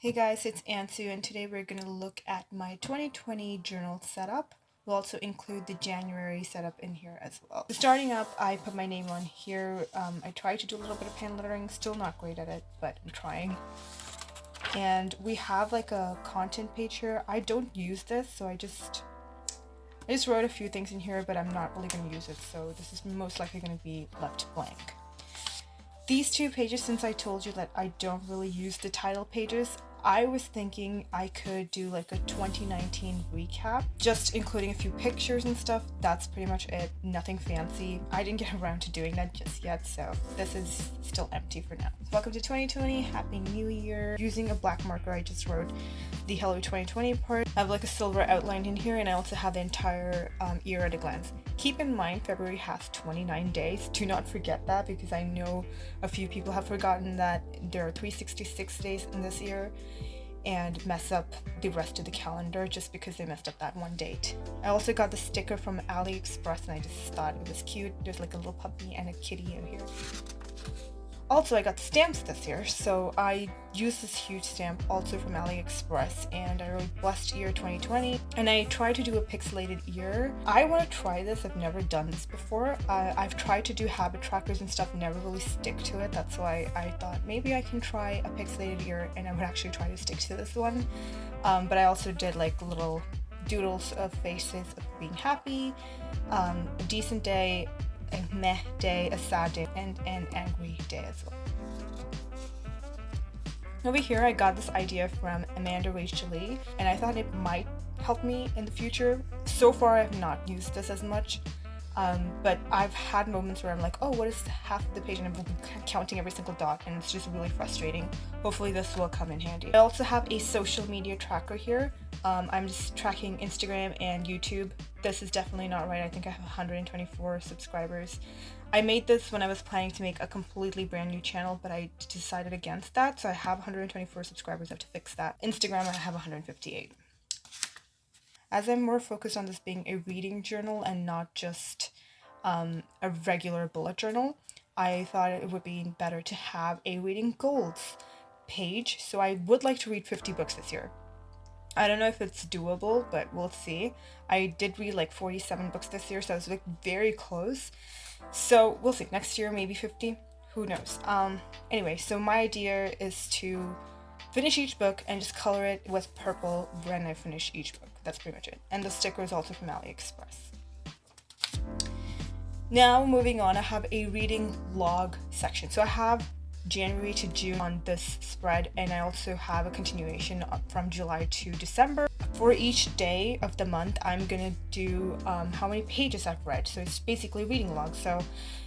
Hey guys, it's Ansu, and today we're going to look at my 2020 journal setup. We'll also include the January setup in here as well. So starting up, I put my name on here. I tried to do a little bit of hand lettering, still not great at it, but I'm trying. And we have like a content page here. I don't use this, so I just wrote a few things in here, but I'm not really going to use it, so this is most likely going to be left blank. These two pages, since I told you that I don't really use the title pages, I was thinking I could do like a 2019 recap, just including a few pictures and stuff. That's pretty much it. Nothing fancy. I didn't get around to doing that just yet, so this is still empty for now. Welcome to 2020. Happy New Year. Using a black marker, I just wrote the Hello 2020 part. I have like a silver outline in here, and I also have the entire year at a glance. Keep in mind, February has 29 days. Do not forget that, because I know a few people have forgotten that there are 366 days in this year and mess up the rest of the calendar just because they messed up that one date. I also got the sticker from AliExpress, and I just thought it was cute. There's like a little puppy and a kitty in here. Also, I got stamps this year, so I used this huge stamp also from AliExpress, and I wrote Blessed Year 2020, and I tried to do a pixelated ear. I want to try this. I've never done this before. I've tried to do habit trackers and stuff, never really stick to it. That's why I thought maybe I can try a pixelated ear, and I would actually try to stick to this one. But I also did like little doodles of faces of being happy, a decent day, a meh day, a sad day, and an angry day as well. Over here, I got this idea from Amanda Rachel Lee, and I thought it might help me in the future. So far, I have not used this as much, but I've had moments where I'm like, oh, what is half of the page? And I'm counting every single dot, and it's just really frustrating. Hopefully this will come in handy. I also have a social media tracker here. I'm just tracking Instagram and YouTube. This is definitely not right. I think I have 124 subscribers. I made this when I was planning to make a completely brand new channel, but I decided against that. So I have 124 subscribers. I have to fix that. Instagram, I have 158. As I'm more focused on this being a reading journal and not just a regular bullet journal, I thought it would be better to have a reading goals page. So I would like to read 50 books this year. I don't know if it's doable, but we'll see. I did read like 47 books this year, so I was like very close. So we'll see. Next year, maybe 50. Who knows? Anyway, so my idea is to finish each book and just color it with purple when I finish each book. That's pretty much it. And the sticker is also from AliExpress. Now moving on, I have a reading log section. So I have January to June on this spread, and I also have a continuation from July to December. For each day of the month, I'm gonna do how many pages I've read. So it's basically reading log. So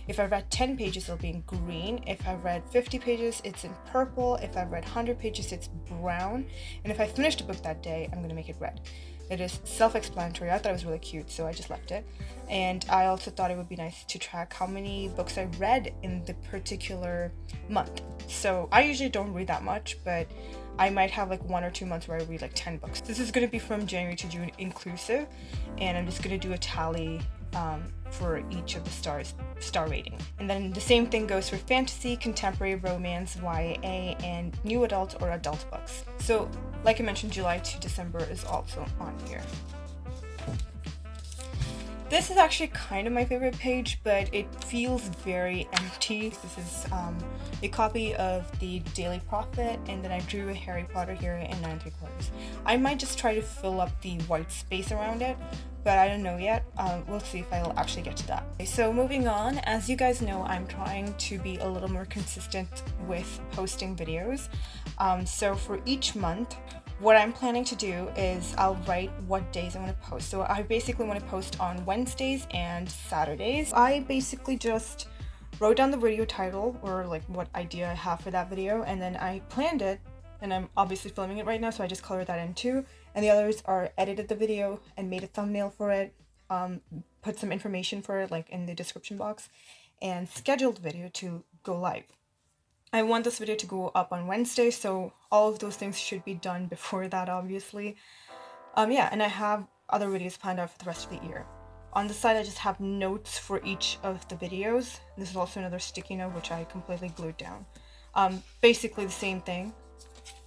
if I read 10 pages, it'll be in green. If I read 50 pages, it's in purple. If I read 100 pages, it's brown. And if I finished a book that day, I'm gonna make it red. It is self-explanatory. I thought it was really cute, so I just left it. And I also thought it would be nice to track how many books I read in the particular month. So I usually don't read that much, but I might have like 1 or 2 months where I read like 10 books. This is going to be from January to June inclusive, and I'm just going to do a tally for each of the star rating. And then the same thing goes for fantasy, contemporary, romance, YA, and new adult or adult books. So like I mentioned, July to December is also on here. This is actually kind of my favorite page, but it feels very empty. This is a copy of the Daily Prophet, and then I drew a Harry Potter here in 9 3/4. I might just try to fill up the white space around it, but I don't know yet. We'll see if I'll actually get to that. Okay, so moving on, as you guys know, I'm trying to be a little more consistent with posting videos. So for each month, what I'm planning to do is I'll write what days I want to post. So I basically want to post on Wednesdays and Saturdays. I basically just wrote down the video title, or like what idea I have for that video, and then I planned it, and I'm obviously filming it right now, so I just colored that in too. And the others are edited the video and made a thumbnail for it, put some information for it like in the description box, and scheduled the video to go live. I want this video to go up on Wednesday, so all of those things should be done before that, obviously. Yeah, and I have other videos planned out for the rest of the year. On the side, I just have notes for each of the videos. This is also another sticky note, which I completely glued down. Basically the same thing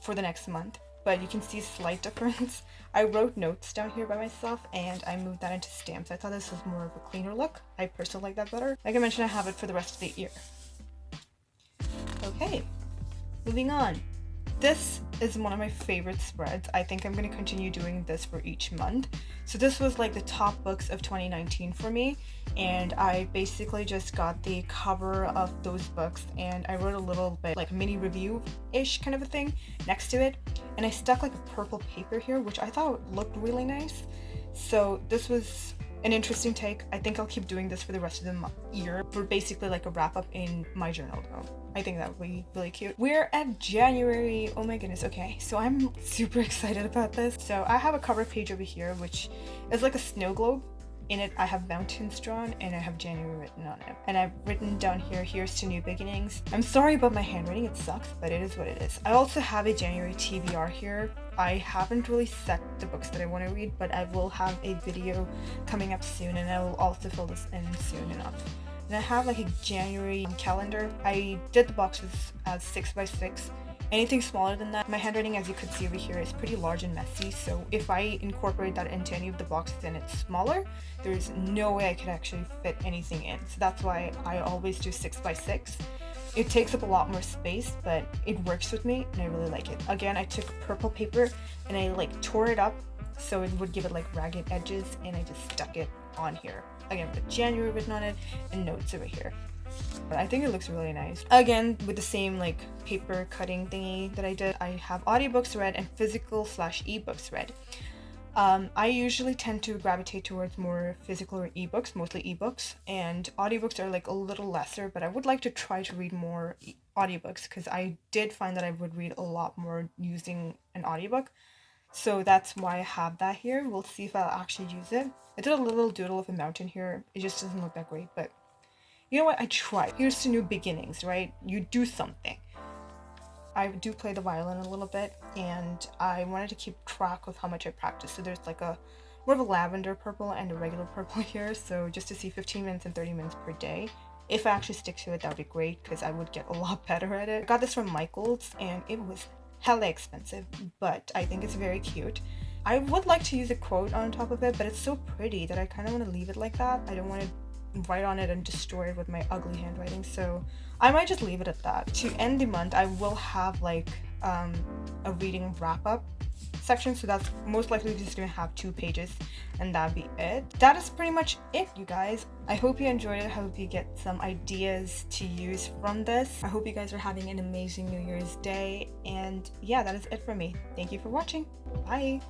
for the next month, but you can see a slight difference. I wrote notes down here by myself and I moved that into stamps. I thought this was more of a cleaner look. I personally like that better. Like I mentioned, I have it for the rest of the year. Okay, moving on. This is one of my favorite spreads. I think I'm going to continue doing this for each month. So this was like the top books of 2019 for me, and I basically just got the cover of those books and I wrote a little bit like a mini review-ish kind of a thing next to it, and I stuck like a purple paper here, which I thought looked really nice. So this was an interesting take. I think I'll keep doing this for the rest of the year for basically like a wrap up in my journal though. I think that would be really cute. We're at January. Oh my goodness. Okay, so I'm super excited about this. So I have a cover page over here, which is like a snow globe. In it, I have mountains drawn and I have January written on it. And I've written down here, here's to new beginnings. I'm sorry about my handwriting, it sucks, but it is what it is. I also have a January TBR here. I haven't really set the books that I want to read, but I will have a video coming up soon and I will also fill this in soon enough. And I have like a January calendar. I did the boxes as 6x6. Anything smaller than that, my handwriting, as you could see over here, is pretty large and messy, so if I incorporate that into any of the boxes and it's smaller, there's no way I could actually fit anything in. So that's why I always do 6x6. It takes up a lot more space, but it works with me and I really like it. Again, I took purple paper and I like tore it up so it would give it like ragged edges, and I just stuck it on here. Again, with January written on it and notes over here. But I think it looks really nice. Again, with the same like paper cutting thingy that I did, I have audiobooks read and physical/ebooks read. I usually tend to gravitate towards more physical or ebooks, mostly ebooks, and audiobooks are like a little lesser, but I would like to try to read more audiobooks because I did find that I would read a lot more using an audiobook. So that's why I have that here. We'll see if I'll actually use it. I did a little doodle of a mountain here. It just doesn't look that great, but you know what? I tried. Here's to new beginnings, right? You do something. I do play the violin a little bit, and I wanted to keep track of how much I practiced. So there's like a more of a lavender purple and a regular purple here. So just to see 15 minutes and 30 minutes per day. If I actually stick to it, that would be great because I would get a lot better at it. I got this from Michael's and it was hella expensive, but I think it's very cute. I would like to use a quote on top of it, but it's so pretty that I kind of want to leave it like that. I don't want to write on it and destroy it with my ugly handwriting, so I might just leave it at that. To end the month, I will have like a reading wrap-up section, so that's most likely just gonna have 2 pages and that'd be it. That is pretty much it, you guys. I hope you enjoyed it. I hope you get some ideas to use from this. I hope you guys are having an amazing New Year's Day, and yeah, that is it for me. Thank you for watching. Bye.